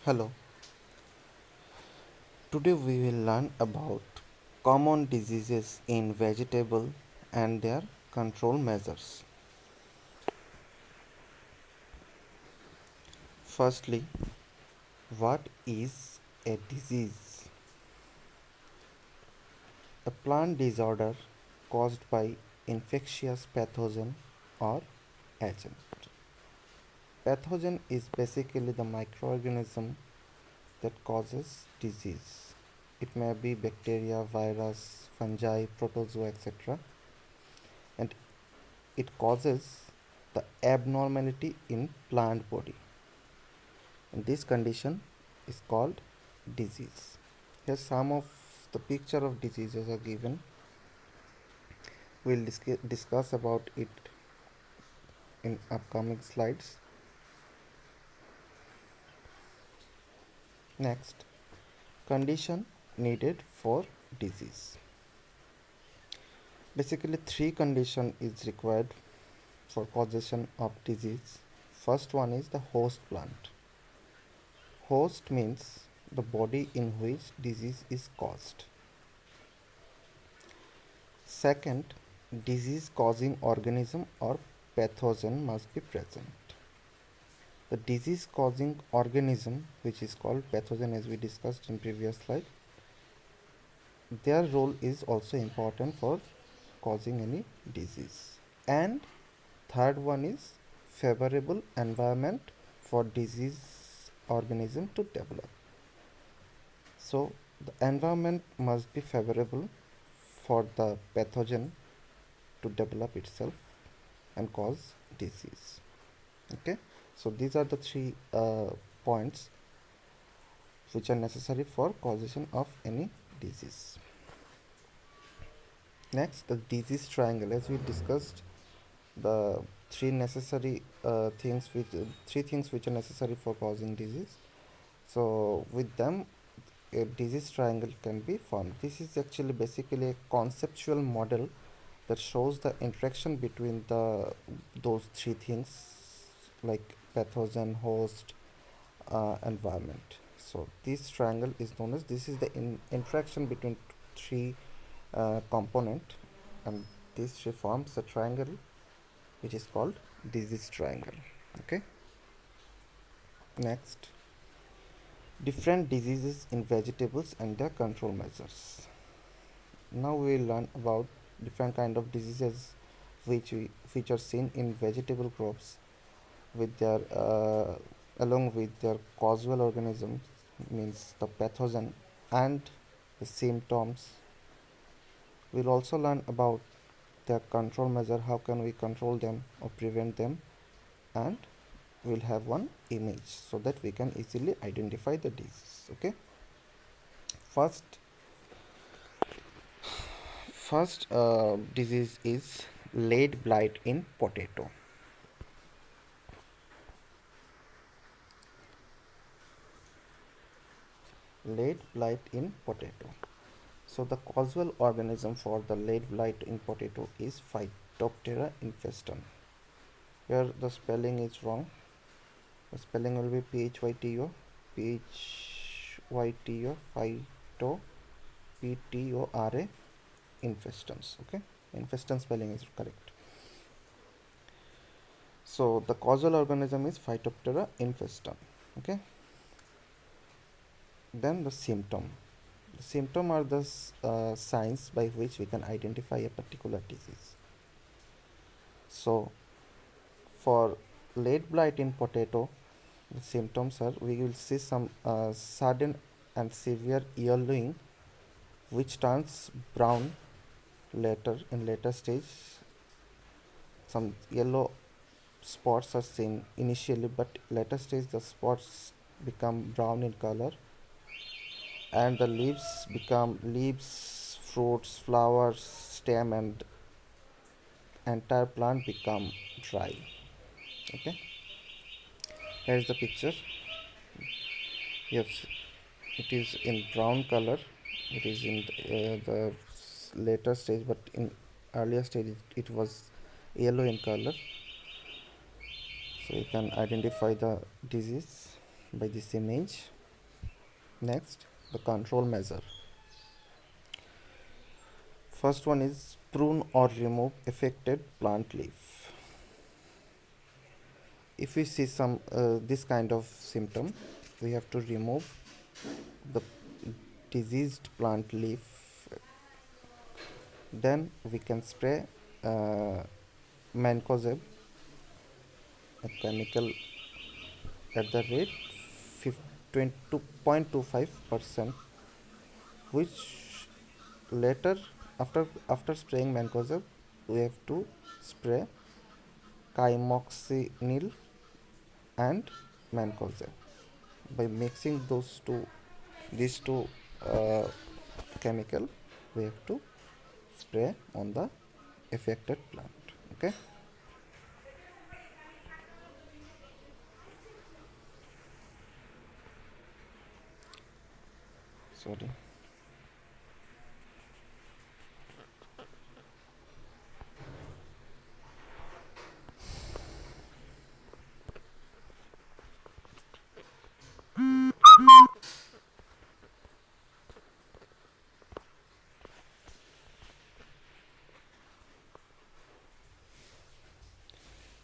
Hello, today we will learn about common diseases in vegetable and their control measures. Firstly, what is a disease? A plant disorder caused by infectious pathogen or agent. Pathogen is basically the microorganism that causes disease. It may be bacteria, virus, fungi, protozoa, etc. and it causes the abnormality in plant body, and this condition is called disease. Here some of the picture of diseases are given. We'll discuss about it in upcoming slides. Next, condition needed for disease. Basically three condition is required for causation of disease. First one is the host plant. Host means the body in which disease is caused. Second, disease causing organism or pathogen must be present. The disease causing organism, which is called pathogen as we discussed in previous slide, their role is also important for causing any disease. And third one is favorable environment for disease organism to develop. So the environment must be favorable for the pathogen to develop itself and cause disease. Okay, so these are the three points which are necessary for causation of any disease. Next, the disease triangle. As we discussed, the three things which are necessary for causing disease. So with them, a disease triangle can be formed. This is actually basically a conceptual model that shows the interaction between those three things like pathogen, host, environment. So this triangle is known as, this is the interaction between three component, and this forms a triangle which is called disease triangle. Okay, next, different diseases in vegetables and their control measures. Now we will learn about different kind of diseases which are seen in vegetable crops with their along with their causal organisms, means the pathogen, and the symptoms. We'll also learn about their control measure, how can we control them or prevent them, and we'll have one image so that we can easily identify the disease. Okay, first disease is lead blight in potato. Lead blight in potato. So the causal organism for the lead blight in potato is Phytophthora infestum. Here the spelling is wrong. The spelling will be Phyto, Phyto, Phyto, Ptora infestans. Okay, infestan spelling is correct. So the causal organism is Phytophthora infestum. Okay. Then the symptom. The symptom are the signs by which we can identify a particular disease. So for lead blight in potato, the symptoms are, we will see some sudden and severe yellowing which turns brown later stage. Some yellow spots are seen initially, but later stage the spots become brown in color, and the leaves, fruits, flowers, stem, and entire plant become dry. Okay, here is the picture. Yes, it is in brown color. It is in the later stage, but in earlier stage it was yellow in color. So you can identify the disease by this image. Next, the control measure. First one is prune or remove affected plant leaf. If we see some this kind of symptom, we have to remove the diseased plant leaf. Then we can spray mancozeb, a chemical at the rate 2.25%, which later after spraying mancozeb we have to spray chymoxinil and mancozeb. By mixing these two uh, chemical, we have to spray on the affected plant. Okay. Sorry.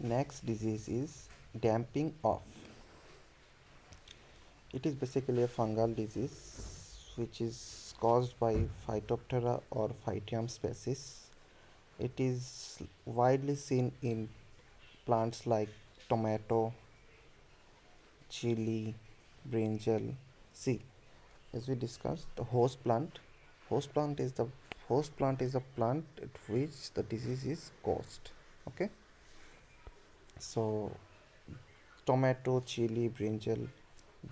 Next disease is damping off. It is basically a fungal disease which is caused by Phytophthora or Phytium species. It is widely seen in plants like tomato, chili, brinjal. See, as we discussed, the host plant is the host plant is a plant at which the disease is caused. Okay, so tomato, chili, brinjal,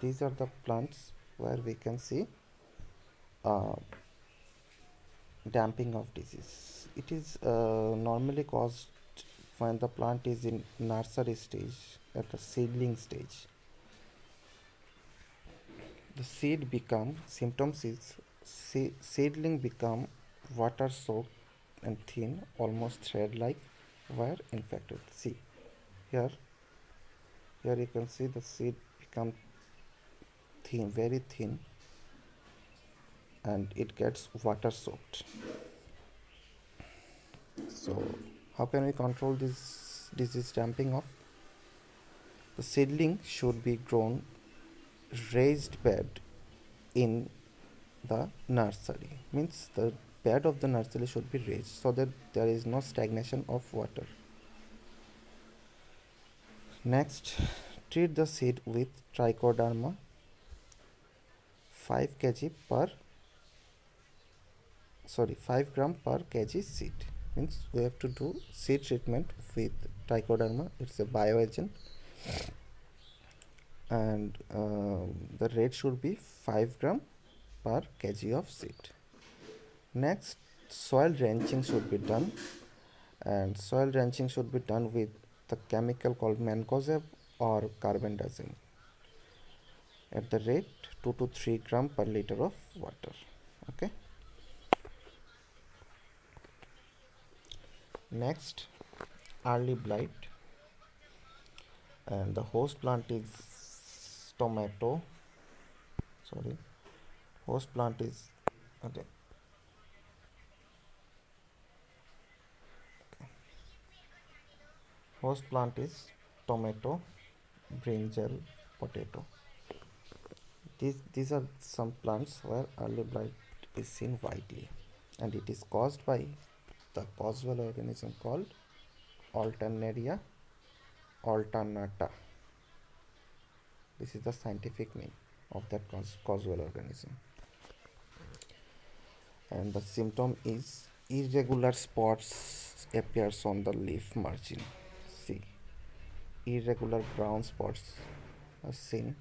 these are the plants where we can see uh, damping of disease. It is normally caused when the plant is in nursery stage, at the seedling stage. The seed become symptoms is seedling become water soaked and thin, almost thread like, where infected. See here, here you can see the seed become thin, very thin, and it gets water soaked. So how can we control this disease damping off? The seedling should be grown raised bed in the nursery, means the bed of the nursery should be raised so that there is no stagnation of water. Next, treat the seed with trichoderma 5 gram per kg seed. Means we have to do seed treatment with trichoderma. It's a bioagent, and the rate should be 5 gram per kg of seed. Next, soil drenching should be done, and soil drenching should be done with the chemical called mancozeb or carbendazim at the rate 2 to 3 gram per liter of water. Okay. Next, early blight, and the host plant is tomato. Sorry, host plant is okay. Host plant is tomato, brinjal, potato. These are some plants where early blight is seen widely, and it is caused by the causal organism called Alternaria alternata. This is the scientific name of that causal organism. And the symptom is irregular spots appears on the leaf margin. See, irregular brown spots are seen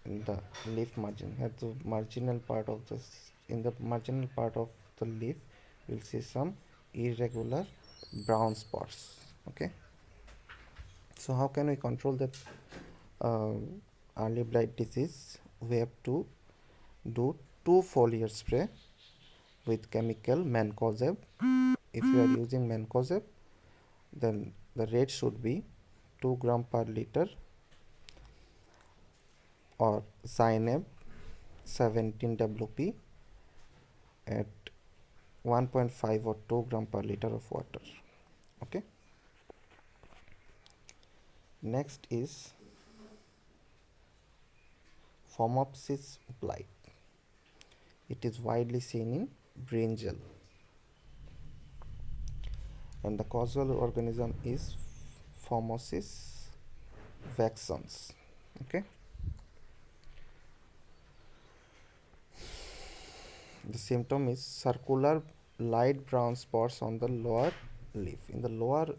in the leaf margin. At the marginal part of in the marginal part of the leaf, you'll see some irregular brown spots. Okay. So how can we control that uh, early blight disease? We have to do 2 foliar spray with chemical mancozeb. If you are using mancozeb, then the rate should be 2 gram per liter or Cyanab 17 WP at 1.5 or 2 gram per liter of water. Okay. Next is Phomopsis blight. It is widely seen in brinjal, and the causal organism is Phomopsis vexans. Okay. The symptom is circular light brown spots on the lower leaf. In the lower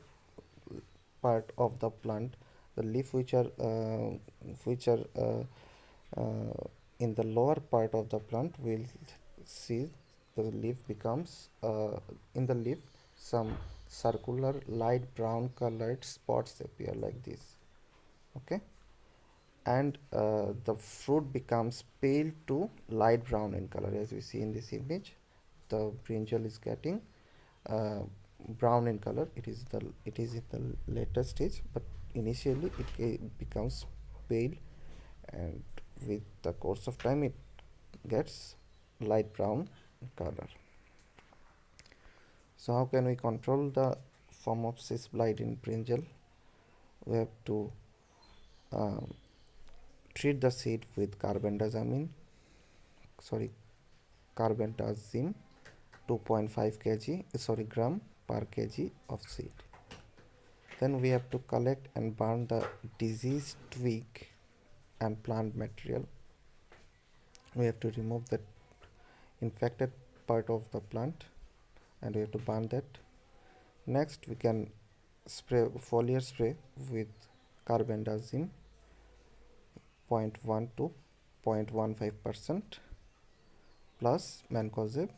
part of the plant, the leaf which are in the lower part of the plant, we'll see the leaf becomes in the leaf some circular light brown colored spots appear like this. Okay. And the fruit becomes pale to light brown in color, as we see in this image. The brinjal is getting uh, brown in color. It is in the later stage, but initially it becomes pale, and with the course of time it gets light brown color. So how can we control the form of cyst blight in brinjal? We have to um, treat the seed with carbendazim 2.5 gram per kg of seed. Then we have to collect and burn the diseased twig and plant material. We have to remove the infected part of the plant, and we have to burn that. Next, we can spray foliar spray with carbendazim 0.1 to 0.15% plus mancozeb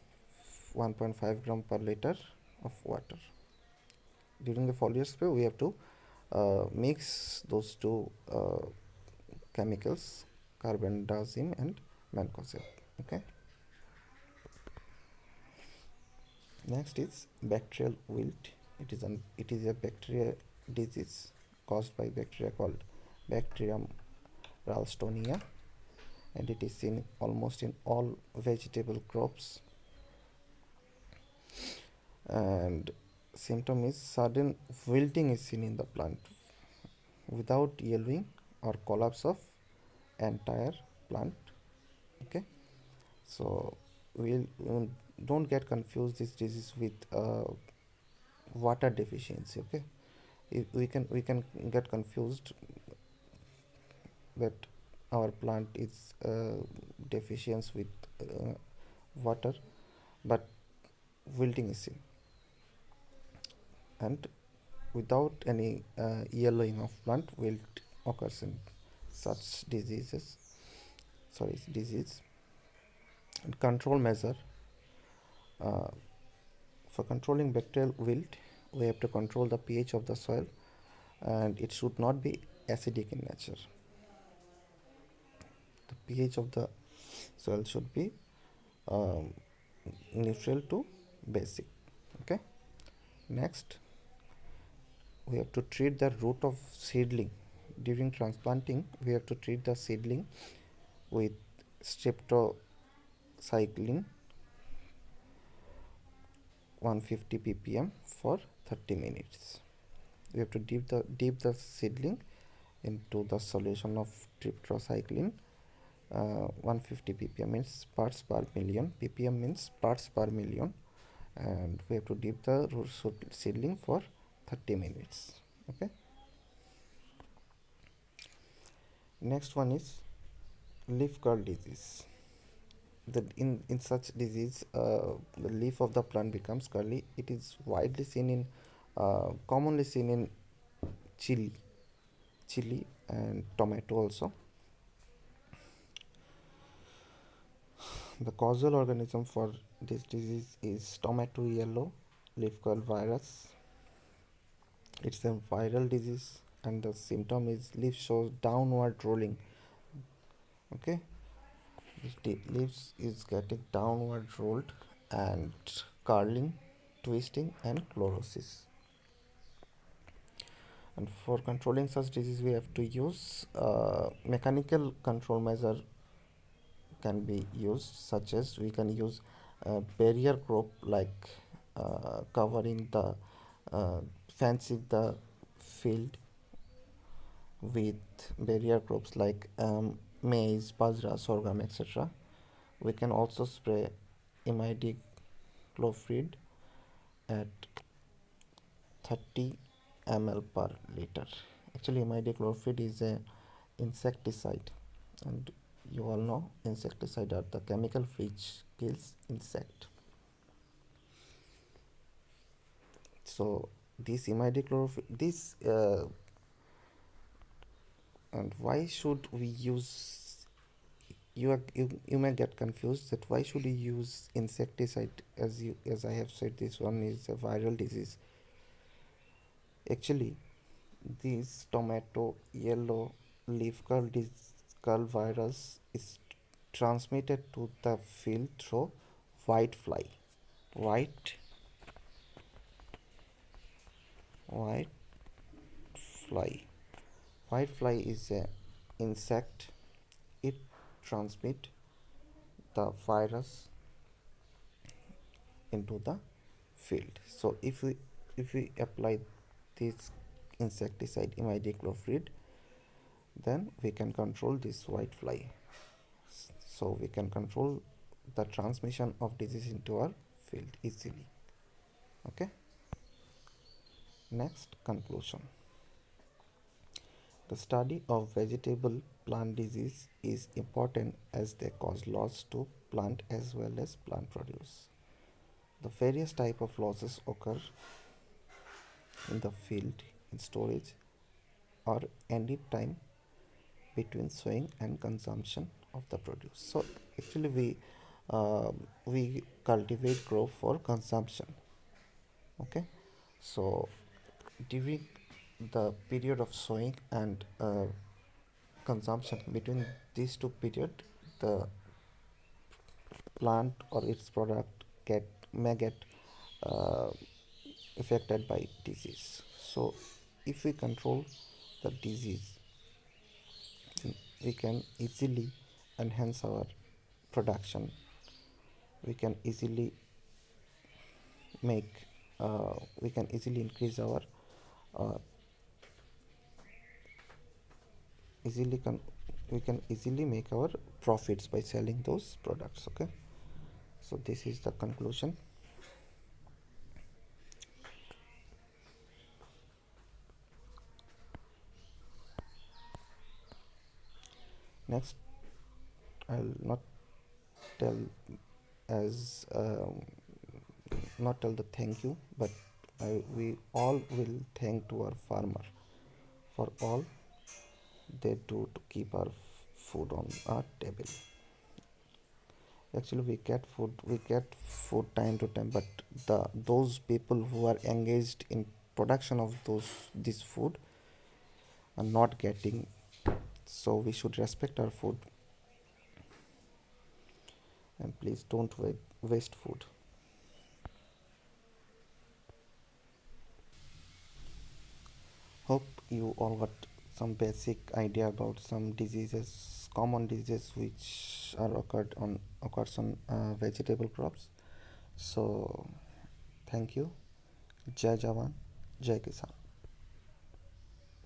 1.5 gram per liter of water. During the foliar spray, we have to mix those two chemicals, carbendazim and mancozeb. Okay. Next is bacterial wilt. It is a bacteria disease caused by bacteria called Bacterium ralstonia, and it is seen almost in all vegetable crops. And symptom is sudden wilting is seen in the plant without yellowing or collapse of entire plant. Okay. So we'll don't get confused this disease with water deficiency. Okay. We can get confused that our plant is deficient with water, but wilting is seen, and without any yellowing of plant, wilt occurs in such disease. And control measure, uh, for controlling bacterial wilt, we have to control the pH of the soil, and it should not be acidic in nature. The pH of the soil should be um, neutral to basic. Okay. Next, we have to treat the root of seedling. During transplanting, we have to treat the seedling with streptocycline 150 ppm for 30 minutes. We have to dip the seedling into the solution of streptocycline 150 ppm means parts per million, ppm means parts per million, and we have to dip the seedling for 30 minutes. Okay. Next one is leaf curl disease. In such disease, the leaf of the plant becomes curly. It is commonly seen in chili and tomato also. The causal organism for this disease is tomato yellow leaf curl virus. It's a viral disease, and the symptom is leaf shows downward rolling. Okay. The leaves is getting downward rolled and curling, twisting, and chlorosis. And for controlling such disease, we have to use mechanical control measure can be used, such as we can use barrier crop like covering the fencing the field with barrier crops like maize, bajra, sorghum, etc. We can also spray imidacloprid at 30 ml per liter. Actually, imidacloprid is a insecticide, and you all know insecticide are the chemical which kills insect. So this imidacloprid, this and why should we use? You may get confused that why should you use insecticide, as I have said this one is a viral disease. Actually, this tomato yellow leaf curl virus is transmitted to the field through white fly. White white fly. White fly is a insect. It transmit the virus into the field. So if we apply this insecticide imidacloprid, then we can control this white fly. So we can control the transmission of disease into our field easily. Okay. Next, conclusion. The study of vegetable plant disease is important as they cause loss to plant as well as plant produce. The various type of losses occur in the field, in storage, or any time between sowing and consumption of the produce. So actually we cultivate crop for consumption. Okay. So during the period of sowing and consumption, between these two period, the plant or its product may get uh, affected by disease. So if we control the disease, we can easily enhance our production. We can easily make we can easily increase our uh, easily con- we can easily make our profits by selling those products. Okay. So this is the conclusion. Next, I'll not tell as not tell the thank you, but we all will thank to our farmer for all they do to keep our food on our table. Actually, we get food time to time, but those people who are engaged in production of this food are not getting. So we should respect our food, and please don't waste food. Hope you all got some basic idea about some diseases, common diseases which are occurs on vegetable crops. So thank you. Jai Jawan, Jai Kisan.